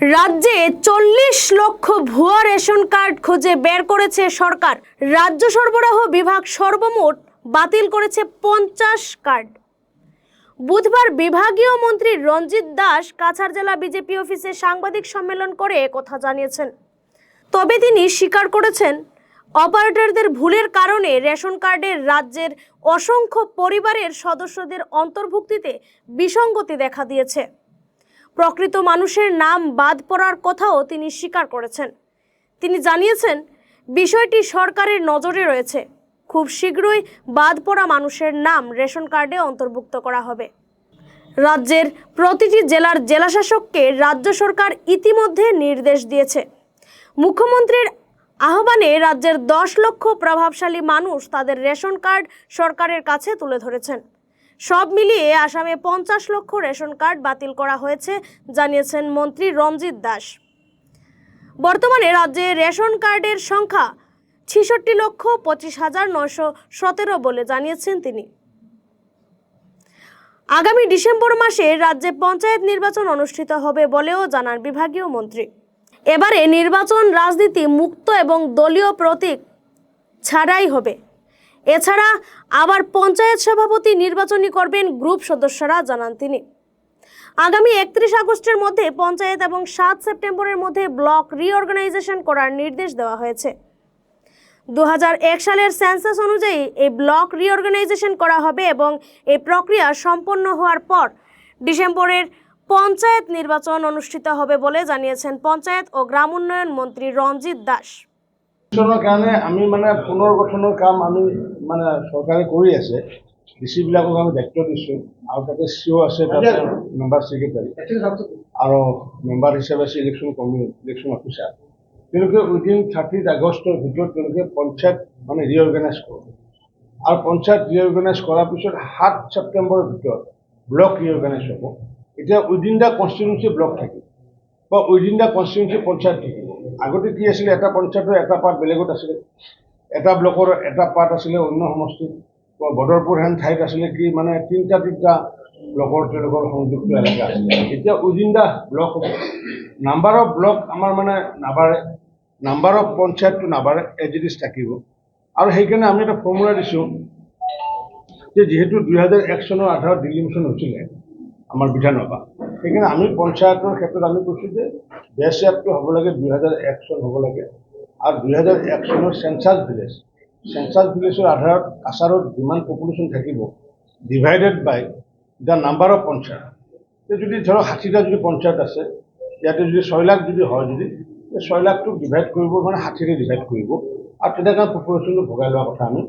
রাজ্যে 40 লক্ষ ভুয়া ration card খুঁজে বের করেছে সরকার। রাজ্য সরবরাহ বিভাগ সর্বমোট বাতিল করেছে 50 কার্ড। বুধবার বিভাগীয় মন্ত্রী রঞ্জিত দাস কাছাড় জেলা বিজেপি অফিসে সাংবাদিক সম্মেলন করে কথা জানিয়েছেন। তবে তিনি স্বীকার করেছেন, অপারেটরদের ভুলের কারণে রেশন কার্ডের রাজ্যের অসংখ্য পরিবারের সদস্যদের অন্তর্ভুক্তিতে বিসঙ্গতি দেখা দিয়েছে। প্রকৃত মানুষের নাম বাদ পড়ার কথাও তিনি স্বীকার করেছেন। তিনি জানিয়েছেন, বিষয়টি সরকারের নজরে রয়েছে। খুব শীঘ্রই বাদ পড়া মানুষের নাম রেশন কার্ডে অন্তর্ভুক্ত করা হবে। রাজ্যের প্রতিটি জেলার জেলাশাসককে রাজ্য সরকার ইতিমধ্যে নির্দেশ দিয়েছে। মুখ্যমন্ত্রীর আহ্বানে রাজ্যের 10 লক্ষ প্রভাবশালী মানুষ তাদের রেশন কার্ড সরকারের কাছে তুলে ধরেছেন। সব মিলিয়ে আসামে 50 লক্ষ রেশন কার্ড বাতিল করা হয়েছে, জানিয়েছেন মন্ত্রী রঞ্জিত দাস। বর্তমানে রাজ্যে রেশন কার্ডের সংখ্যা 66,25,917 বলে জানিয়েছেন তিনি। আগামী ডিসেম্বর মাসে রাজ্যে পঞ্চায়েত নির্বাচন অনুষ্ঠিত হবে বলেও জানান বিভাগীয় মন্ত্রী। এবারে নির্বাচন রাজনীতি মুক্ত এবং দলীয় প্রতীক ছাড়াই হবে। এছাড়া আবার পঞ্চায়েত সভাপতি নির্বাচনী করবেন গ্রুপ সদস্যরা, জানান তিনি। আগামী 31 আগস্টের মধ্যে পঞ্চায়েত এবং 7 সেপ্টেম্বরের মধ্যে ব্লক রিঅর্গানাইজেশন করার নির্দেশ দেওয়া হয়েছে। 2001 সালের সেন্সাস অনুযায়ী এই ব্লক রিঅর্গানাইজেশন করা হবে এবং এই প্রক্রিয়া সম্পন্ন হওয়ার পর ডিসেম্বরের পঞ্চায়েত নির্বাচন অনুষ্ঠিত হবে বলে জানিয়েছেন পঞ্চায়েত ও গ্রাম উন্নয়ন মন্ত্রী রঞ্জিত দাস। কাৰণে আমি পুনৰ্গঠনৰ কাম আমি চৰকাৰে কৰি আছে। ডিচিবিলাকক আমি দায়িত্ব দিছোঁ আৰু তাতে চিও আছে, তাতে মেম্বাৰ ছেক্ৰেটাৰী আৰু মেম্বাৰ হিচাপে আছে ইলেকশ্যন অফিচাৰ। তেওঁলোকে উইদিন 30 আগষ্টৰ ভিতৰত তেওঁলোকে পঞ্চায়ত ৰিঅৰ্গেনাইজ কৰিব আৰু পঞ্চায়ত ৰিঅৰ্গেনাইজ কৰাৰ পিছত 7 ছেপ্টেম্বৰৰ ভিতৰত ব্লক ৰিঅৰ্গেনাইজ হ'ব। এতিয়া উইদিন দ্য কনষ্টিটুৱেঞ্চি ব্লক থাকিব বা উইদিন দ্য কনষ্টিটুৱেঞ্চি পঞ্চায়ত থাকিব। আগতে কি আছিলে, এটা পঞ্চায়তৰ এটা পাৰ্ট বেলেগত আছিলে, এটা ব্লকৰ এটা পাৰ্ট আছিলে অন্য সমষ্টিত। বদৰপুৰ হেন ঠাইত আছিলে কি তিনিটা ব্লকৰ তেওঁলোকৰ সংযুক্ত এলেকা আছিলে। এতিয়া উইদিন দ্য ব্লক হ'ব। নাম্বাৰ অফ ব্লক আমাৰ নাবাঢ়ে, নাম্বাৰ অফ পঞ্চায়তটো নাবাঢ়ে, এজ ইট ইজ থাকিব। আৰু সেইকাৰণে আমি এটা ফৰ্মুলা দিছোঁ যে যিহেতু 2001 চনৰ আধাৰত ডিলিমিশ্যন হৈছিলে আমাৰ বিধানসভা, সেইকাৰণে আমি পঞ্চায়তৰ ক্ষেত্ৰত আমি কৈছোঁ যে বেছ ইয়াৰটো হ'ব লাগে 2001 চন হ'ব লাগে। আৰু 2001 চনৰ চেঞ্চাছ ভিলেজৰ আধাৰত কাছাৰত যিমান পপুলেশ্যন থাকিব divided by the number of panchayat. যদি ধৰক 60টা যদি পঞ্চায়ত আছে, ইয়াতে যদি 6 লাখ যদি হয়, যদি 6 লাখটোক ডিভাইড কৰিব 60ৰে ডিভাইড কৰিব আৰু তেনেকৈ পপুলেশ্যনটো ভগাই লোৱাৰ কথা আমি।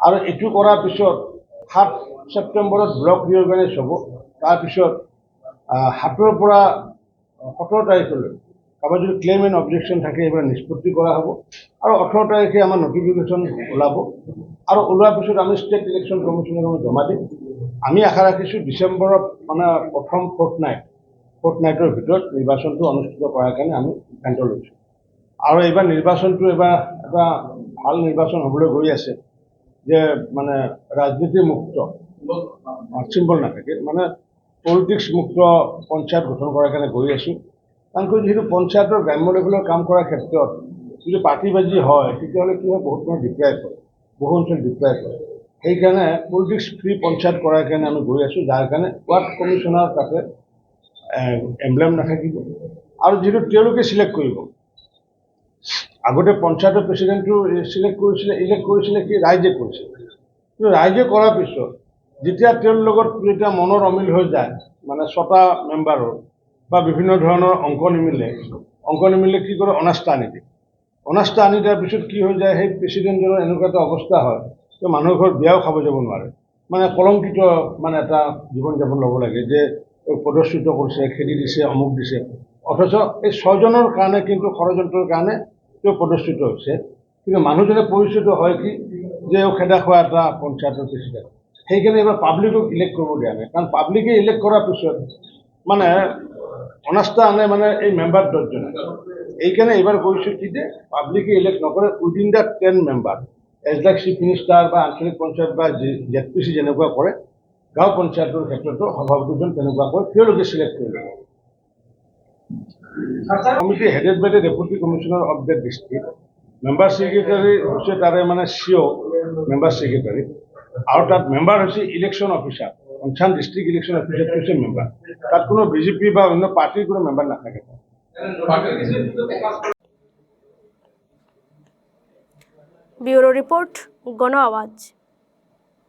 আৰু এইটো কৰাৰ পিছত 7 ছেপ্টেম্বৰত ব্লক ৰিঅৰ্গেনাইজ হ'ব। তাৰপিছত 7ৰ পৰা 17 তাৰিখলৈ কাৰোবাৰ যদি ক্লেইম এণ্ড অবজেকশ্যন থাকে এইবিলাক নিষ্পত্তি কৰা হ'ব। আৰু 18 তাৰিখে আমাৰ নটিফিকেশ্যন ওলাব আৰু ওলোৱাৰ পিছত আমি ষ্টেট ইলেকশ্যন কমিশ্যনক আমি জমা দিম। আমি আশা ৰাখিছোঁ ডিচেম্বৰত প্ৰথম ফৰ্টনাইটৰ ভিতৰত নিৰ্বাচনটো অনুষ্ঠিত কৰাৰ কাৰণে আমি সিদ্ধান্ত লৈছোঁ। আৰু এইবাৰ নিৰ্বাচনটো এটা ভাল নিৰ্বাচন হ'বলৈ গৈ আছে, যে ৰাজনীতি মুক্ত, চিম্বল নাথাকে, পলিটিক্স মুক্ত পঞ্চায়ত গঠন কৰাৰ কাৰণে গৈ আছোঁ। কাৰণ যিহেতু পঞ্চায়তৰ গ্ৰাম্য লেভেলৰ কাম কৰাৰ ক্ষেত্ৰত যদি পাৰ্টিবাজি হয়, তেতিয়াহ'লে কি হয়, বহুত ডিপ্ৰাইভ হয়, বহু অঞ্চল ডিপ্ৰাইভ হয়। সেইকাৰণে পলিটিক্স ফ্ৰী পঞ্চায়ত কৰাৰ কাৰণে আমি গৈ আছোঁ, যাৰ কাৰণে ৱাৰ্ড কমিশ্যনাৰ তাতে এমব্লেম নাথাকিব। আৰু যিহেতু তেওঁলোকে চিলেক্ট কৰিব, আগতে পঞ্চায়তৰ প্ৰেচিডেণ্টটো ইলেক্ট কৰিছিলে কি ৰাইজে কৰিছিল। কিন্তু ৰাইজে কৰাৰ পিছত যেতিয়া তেওঁৰ লগত যেতিয়া মনৰ অমিল হৈ যায়, 6টা মেম্বাৰৰ বা বিভিন্ন ধৰণৰ অংক নিমিলে কি কৰে, অনাস্থা আনি দিয়ে। অনাস্থা আনি দিয়াৰ পিছত কি হৈ যায়, সেই প্ৰেচিডেণ্টজনৰ এনেকুৱা এটা অৱস্থা হয় যে মানুহৰ ঘৰত বিয়াও খাব যাব নোৱাৰে। কলংকিত এটা জীৱন যাপন ল'ব লাগে, যে প্ৰদৰ্শিত কৰিছে, খেদি দিছে, অমুক দিছে। অথচ এই 6জনৰ কাৰণে কিন্তু ষড়যন্ত্ৰৰ কাৰণে তেওঁ প্ৰদৰ্শিত হৈছে। কিন্তু মানুহজনে পৰিচিত হয় কি, যে খেদা খোৱা এটা পঞ্চায়তৰ প্ৰেচিডেণ্ট। সেইকাৰণে এইবাৰ পাব্লিকক ইলেক্ট কৰিব দিয়া নাই। কাৰণ পাব্লিকে ইলেক্ট কৰাৰ পিছত অনাস্থা আনে এই মেম্বাৰ 10জনে। এইকাৰণে এইবাৰ কৈছোঁ কি যে পাব্লিকে ইলেক্ট নকৰে, within the 10 member, as like chief minister বা আঞ্চলিক পঞ্চায়ত বা ZPC যেনেকুৱা কৰে, গাঁও পঞ্চায়তৰ ক্ষেত্ৰতো সভাপতিজন তেনেকুৱা কৰে, তেওঁলোকে চিলেক্ট কৰিব। Committee headed by the deputy commissioner of the district member secretary হৈছে তাৰে মানে চিঅ মেম্বাৰ ছেক্ৰেটাৰী আৰু তাত মেম্বাৰ হৈছে election officer concern district election অফিচাৰটো হৈছে মেম্বাৰ তাত কোনো বিজেপি বা অন্য পাৰ্টিৰ কোনো মেম্বাৰ নাথাকে ব্যুৰো ৰিপোৰ্ট গণ আওয়াজ।